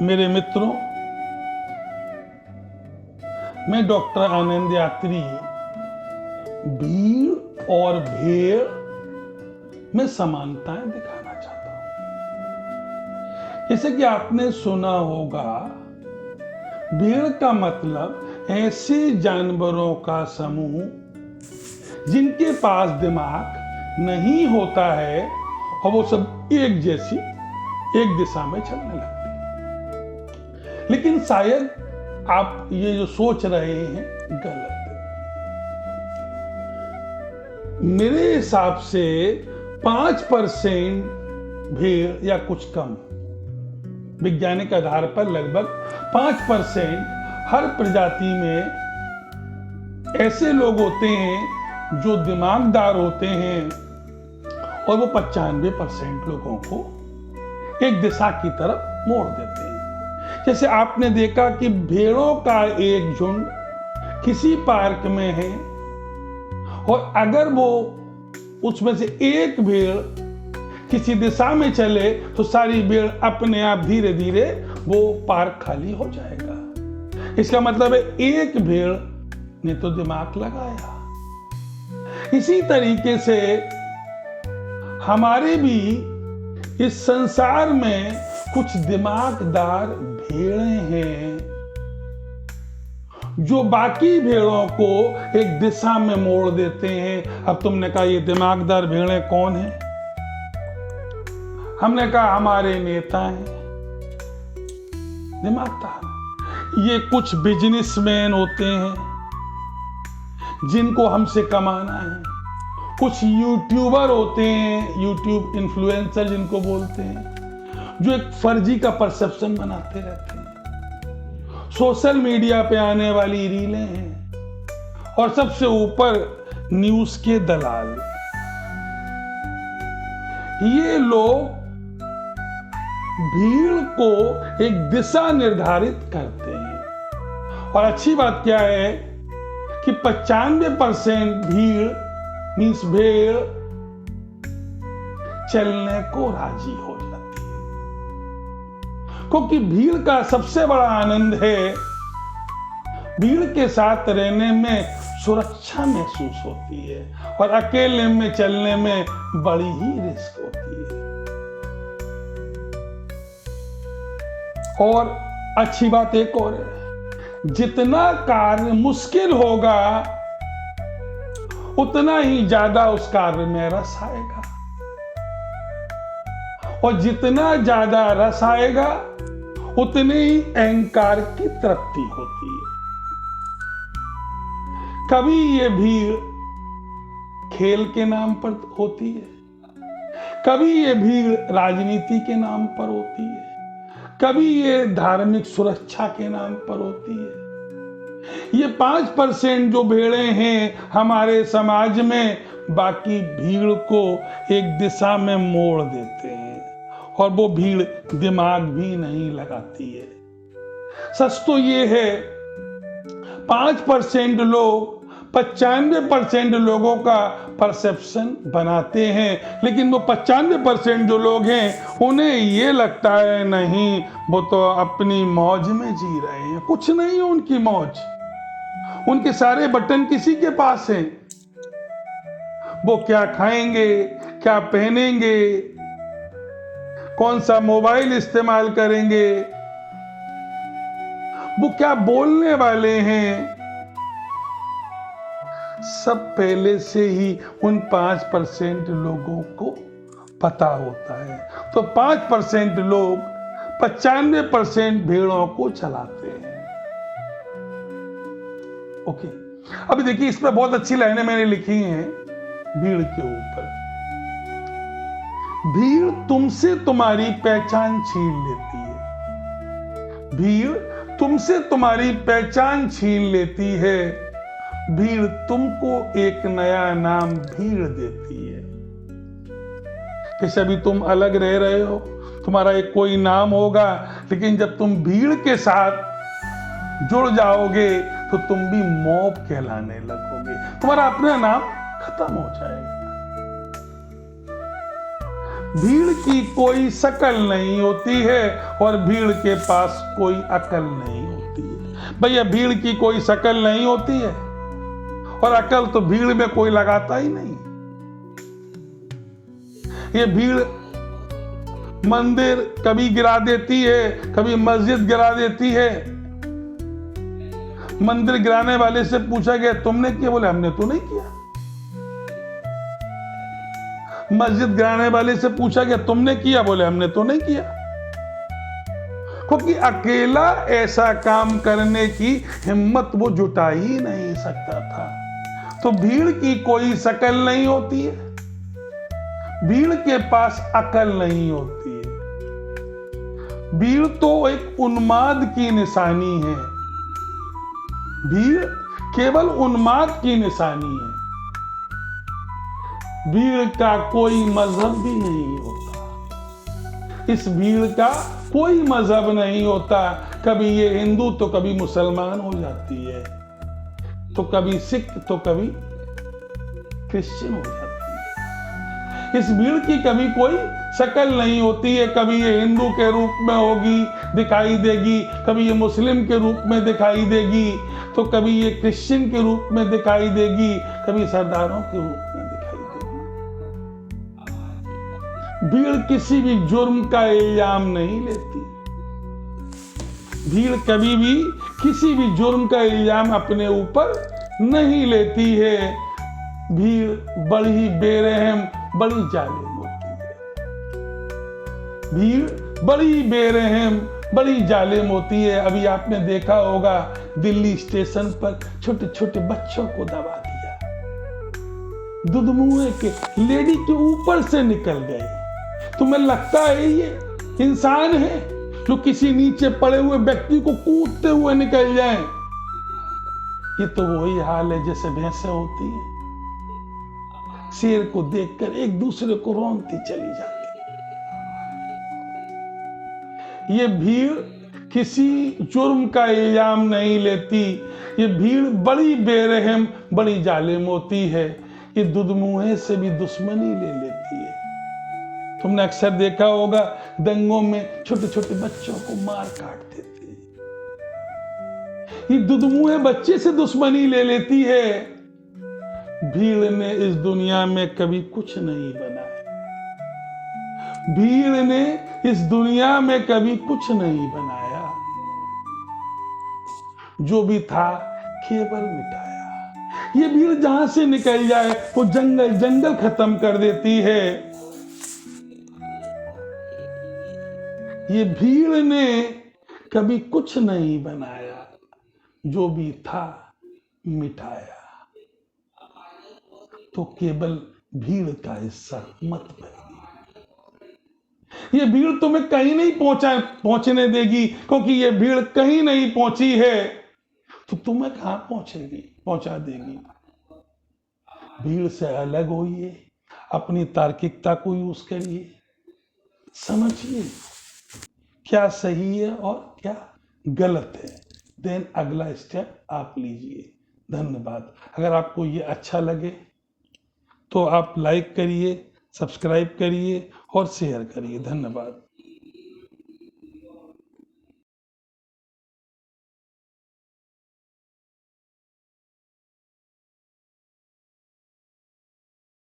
मेरे मित्रों, मैं डॉक्टर आनंद यात्री भीड़ और भेड़ में समानताएं दिखाना चाहता हूं। जैसे कि आपने सुना होगा, भीड़ का मतलब ऐसे जानवरों का समूह जिनके पास दिमाग नहीं होता है और वो सब एक जैसी एक दिशा में चलने लगते हैं। लेकिन शायद आप ये जो सोच रहे हैं गलत है। मेरे हिसाब से 5% भीड़ या कुछ कम, वैज्ञानिक आधार पर लगभग 5% हर प्रजाति में ऐसे लोग होते हैं जो दिमागदार होते हैं और वो 95% लोगों को एक दिशा की तरफ मोड़ देते हैं। जैसे आपने देखा कि भेड़ों का एक झुंड किसी पार्क में है और अगर वो उसमें से एक भेड़ किसी दिशा में चले तो सारी भेड़ अपने आप धीरे धीरे वो पार्क खाली हो जाएगा। इसका मतलब है एक भेड़ ने तो दिमाग लगाया। इसी तरीके से हमारे भी इस संसार में कुछ दिमागदार भेड़ें हैं जो बाकी भेड़ों को एक दिशा में मोड़ देते हैं। अब तुमने कहा ये दिमागदार भेड़ें कौन हैं? हमने कहा हमारे नेता हैं दिमागदार। ये कुछ बिजनेसमैन होते हैं जिनको हमसे कमाना है। कुछ यूट्यूबर होते हैं, यूट्यूब इन्फ्लुएंसर जिनको बोलते हैं, जो एक फर्जी का परसेप्शन बनाते रहते हैं। सोशल मीडिया पे आने वाली रीलें हैं और सबसे ऊपर न्यूज के दलाल। ये लोग भीड़ को एक दिशा निर्धारित करते हैं। और अच्छी बात क्या है कि 95% भीड़ मींस भेड़ चलने को राजी हो जाती है, क्योंकि भीड़ का सबसे बड़ा आनंद है भीड़ के साथ रहने में सुरक्षा महसूस होती है और अकेले में चलने में बड़ी ही रिस्क होती है। और अच्छी बात एक और है, जितना कार्य मुश्किल होगा उतना ही ज्यादा उस कार्य में रस आएगा और जितना ज्यादा रस आएगा उतने ही अहंकार की तृप्ति होती है। कभी ये भीड़ खेल के नाम पर होती है, कभी ये भीड़ राजनीति के नाम पर होती है, कभी ये धार्मिक सुरक्षा के नाम पर होती है। ये 5% जो भेड़ें हैं हमारे समाज में बाकी भीड़ को एक दिशा में मोड़ देते हैं और वो भीड़ दिमाग भी नहीं लगाती है। सच तो ये है 5% लोग 95% लोगों का परसेप्शन बनाते हैं, लेकिन वो 95% जो लोग हैं उन्हें ये लगता है नहीं, वो तो अपनी मौज में जी रहे हैं। कुछ नहीं है उनकी मौज, उनके सारे बटन किसी के पास हैं। वो क्या खाएंगे, क्या पहनेंगे, कौन सा मोबाइल इस्तेमाल करेंगे, वो क्या बोलने वाले हैं, सब पहले से ही उन 5% लोगों को पता होता है। तो 5% लोग 95% भेड़ों को चलाते हैं। ओके, अभी देखिए इसमें बहुत अच्छी लाइनें मैंने लिखी हैं भीड़ के ऊपर। भीड़ तुमसे तुम्हारी पहचान छीन लेती है। भीड़ तुमसे तुम्हारी पहचान छीन लेती है। भीड़ तुमको एक नया नाम भीड़ देती है। जैसे अभी तुम अलग रह रहे हो, तुम्हारा एक कोई नाम होगा, लेकिन जब तुम भीड़ के साथ जुड़ जाओगे तो तुम भी मॉब कहलाने लगोगे, तुम्हारा अपना नाम खत्म हो जाएगा। भीड़ की कोई शकल नहीं होती है और भीड़ के पास कोई अकल नहीं होती है। भैया भीड़ की कोई शकल नहीं होती है और अकल तो भीड़ में कोई लगाता ही नहीं। ये भीड़ मंदिर कभी गिरा देती है, कभी मस्जिद गिरा देती है। मंदिर गिराने वाले से पूछा गया तुमने किया, बोले हमने तो नहीं किया। मस्जिद गिराने वाले से पूछा गया तुमने किया, बोले हमने तो नहीं किया। क्योंकि अकेला ऐसा काम करने की हिम्मत वो जुटा ही नहीं सकता था। तो भीड़ की कोई शकल नहीं होती है, भीड़ के पास अकल नहीं होती है। भीड़ तो एक उन्माद की निशानी है, भीड़ केवल उन्माद की निशानी है। भीड़ का कोई मजहब भी नहीं होता, इस भीड़ का कोई मजहब नहीं होता। कभी ये हिंदू तो कभी मुसलमान हो जाती है, तो कभी सिख तो कभी क्रिश्चियन हो जाती है। इस भीड़ की कभी कोई शक्ल नहीं होती है। कभी ये हिंदू के रूप में होगी, दिखाई देगी, कभी ये मुस्लिम के रूप में दिखाई देगी, तो कभी ये क्रिश्चियन के रूप में दिखाई देगी, कभी सरदारों के रूप में दिखाई देगी। भीड़ किसी भी जुर्म का इल्जाम नहीं लेती, भीड़ कभी भी किसी भी जुर्म का इल्जाम अपने ऊपर नहीं लेती है। भीड़ बड़ी बेरहम, बड़ी जालिम होती है। भीड़ बड़ी बेरहम, बड़ी जालिम होती है। अभी आपने देखा होगा दिल्ली स्टेशन पर छोटे छोटे बच्चों को दबा दिया, दुधमुए के लेडी के ऊपर से निकल गए। तुम्हें लगता है ये इंसान है जो किसी नीचे पड़े हुए व्यक्ति को कूदते हुए निकल जाए? ये तो वही हाल है जैसे भैंसें होती हैं, शेर को देखकर एक दूसरे को रौंदती चली जाती। ये भीड़ किसी जुर्म का इल्जाम नहीं लेती, ये भीड़ बड़ी बेरहम, बड़ी जालिम होती है। ये दुधमुहे से भी दुश्मनी ले लेती है। तुमने अक्सर देखा होगा दंगों में छोटे छोटे बच्चों को मार काट देती है। ये दुधमुहे बच्चे से दुश्मनी ले लेती है। भीड़ ने इस दुनिया में कभी कुछ नहीं बनाया, भीड़ ने इस दुनिया में कभी कुछ नहीं बनाया। जो भी था केवल मिटाया। ये भीड़ जहां से निकल जाए वो जंगल जंगल खत्म कर देती है। ये भीड़ ने कभी कुछ नहीं बनाया, जो भी था मिटाया। तो केवल भीड़ का हिस्सा मत बनिए। ये भीड़ तुम्हें कहीं नहीं पहुंचने देगी, क्योंकि ये भीड़ कहीं नहीं पहुंची है तो तुम्हें कहां पहुंचा देगी। भीड़ से अलग होइए, अपनी तार्किकता को यूज करिए, समझिए क्या सही है और क्या गलत है, देन अगला स्टेप आप लीजिए। धन्यवाद। अगर आपको ये अच्छा लगे तो आप लाइक करिए, सब्सक्राइब करिए और शेयर करिए। धन्यवाद।